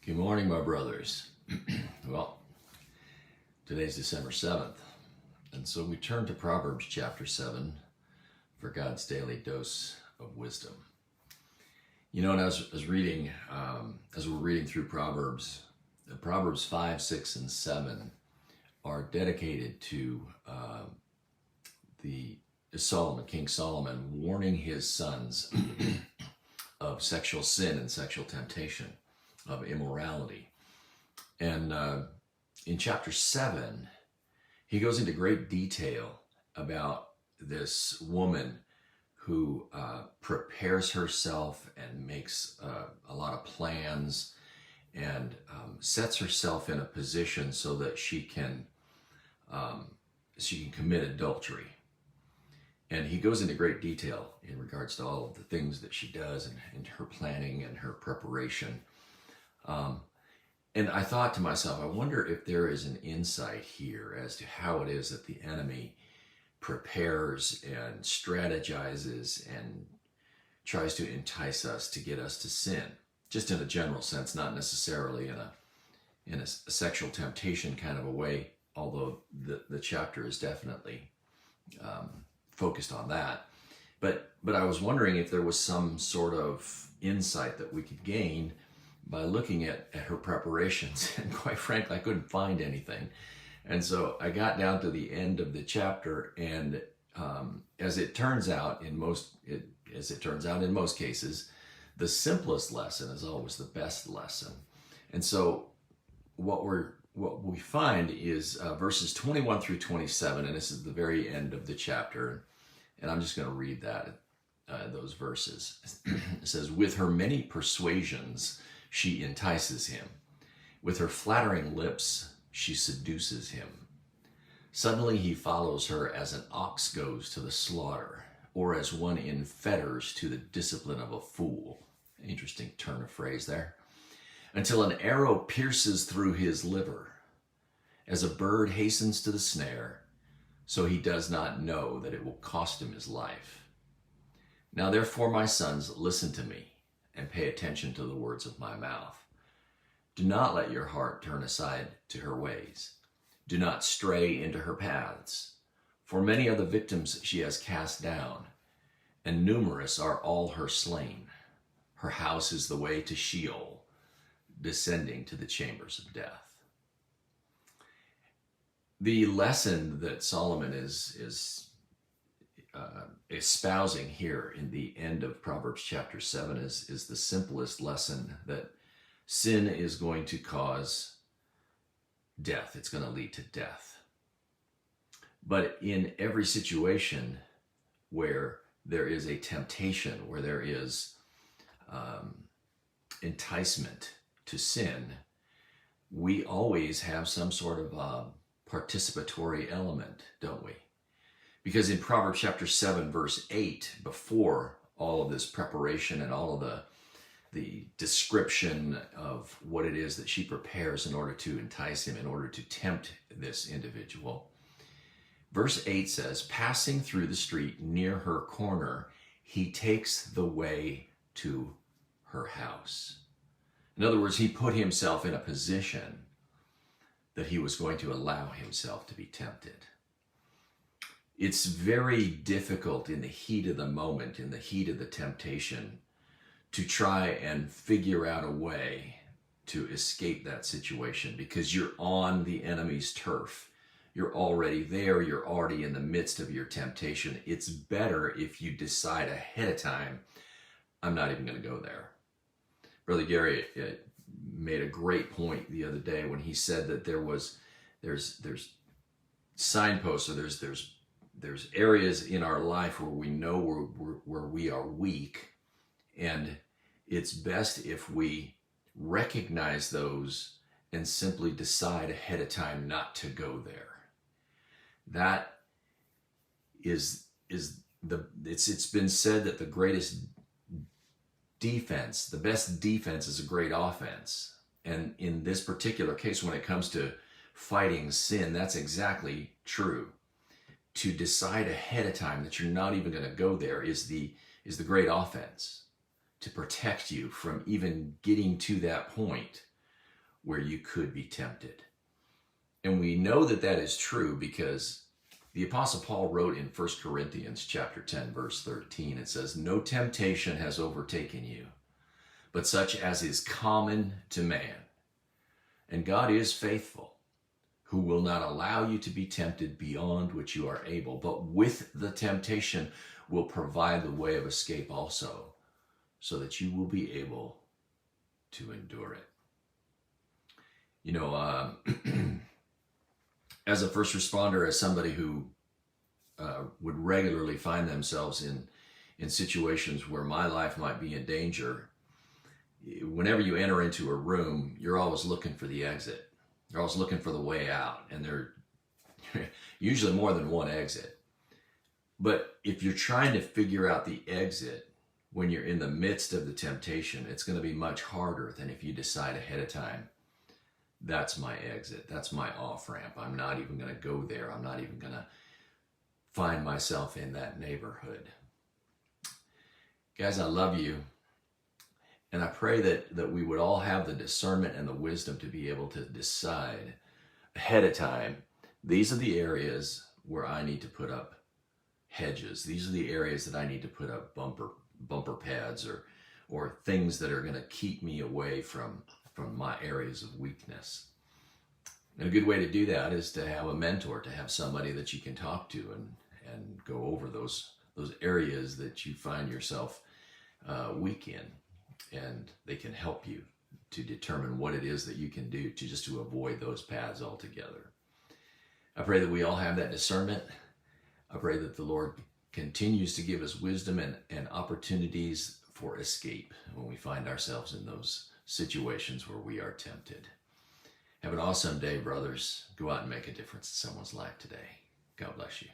Good morning, my brothers. Well, today's December 7th, and so we turn to Proverbs chapter 7 for God's daily dose of wisdom. You know, and as we're reading through Proverbs, Proverbs 5, 6, and 7 are dedicated to King Solomon, warning his sons of sexual sin and sexual temptation, of immorality. And in chapter 7, he goes into great detail about this woman who prepares herself and makes a lot of plans and sets herself in a position so that she can commit adultery. And he goes into great detail in regards to all of the things that she does and her planning and her preparation. And I thought to myself, I wonder if there is an insight here as to how it is that the enemy prepares and strategizes and tries to entice us to get us to sin, just in a general sense, not necessarily in a sexual temptation kind of a way, although the chapter is definitely focused on that. But I was wondering if there was some sort of insight that we could gain by looking at her preparations, and quite frankly, I couldn't find anything. And so I got down to the end of the chapter, and as it turns out in most cases, the simplest lesson is always the best lesson. And so what we find is verses 21 through 27, and this is the very end of the chapter, and I'm just going to read those verses. It says, "With her many persuasions she entices him. With her flattering lips, she seduces him. Suddenly he follows her as an ox goes to the slaughter, or as one in fetters to the discipline of a fool." Interesting turn of phrase there. "Until an arrow pierces through his liver. As a bird hastens to the snare, so he does not know that it will cost him his life. Now therefore, my sons, listen to me, and pay attention to the words of my mouth. Do not let your heart turn aside to her ways. Do not stray into her paths. For many are the victims she has cast down, and numerous are all her slain. Her house is the way to Sheol, descending to the chambers of death." The lesson that Solomon is espousing here in the end of Proverbs chapter 7 is the simplest lesson, that sin is going to cause death. It's going to lead to death. But in every situation where there is a temptation, where there is enticement to sin, we always have some sort of participatory element, don't we? Because in Proverbs chapter 7, verse 8, before all of this preparation and all of the description of what it is that she prepares in order to entice him, in order to tempt this individual, verse 8 says, "Passing through the street near her corner, he takes the way to her house." In other words, he put himself in a position that he was going to allow himself to be tempted. It's very difficult in the heat of the moment, in the heat of the temptation, to try and figure out a way to escape that situation, because you're on the enemy's turf. You're already there. You're already in the midst of your temptation. It's better if you decide ahead of time, I'm not even going to go there. Brother Gary made a great point the other day when he said that there's signposts, or there's areas in our life where we know where we are weak, and it's best if we recognize those and simply decide ahead of time not to go there. That it's been said that the best defense is a great offense. And in this particular case, when it comes to fighting sin, that's exactly true. To decide ahead of time that you're not even going to go there is the great offense, to protect you from even getting to that point where you could be tempted. And we know that that is true because the Apostle Paul wrote in 1 Corinthians chapter 10, verse 13, it says, "No temptation has overtaken you, but such as is common to man. And God is faithful, who will not allow you to be tempted beyond which you are able, but with the temptation will provide the way of escape also, so that you will be able to endure it." You know, as a first responder, as somebody who would regularly find themselves in situations where my life might be in danger, whenever you enter into a room, you're always looking for the exit. You're always looking for the way out, and there are usually more than one exit. But if you're trying to figure out the exit when you're in the midst of the temptation, it's going to be much harder than if you decide ahead of time, that's my exit, that's my off-ramp. I'm not even going to go there. I'm not even going to find myself in that neighborhood. Guys, I love you. And I pray that we would all have the discernment and the wisdom to be able to decide ahead of time, these are the areas where I need to put up hedges. These are the areas that I need to put up bumper pads or things that are going to keep me away from my areas of weakness. And a good way to do that is to have a mentor, to have somebody that you can talk to and go over those areas that you find yourself weak in. And they can help you to determine what it is that you can do to avoid those paths altogether. I pray that we all have that discernment. I pray that the Lord continues to give us wisdom and opportunities for escape when we find ourselves in those situations where we are tempted. Have an awesome day, brothers. Go out and make a difference in someone's life today. God bless you.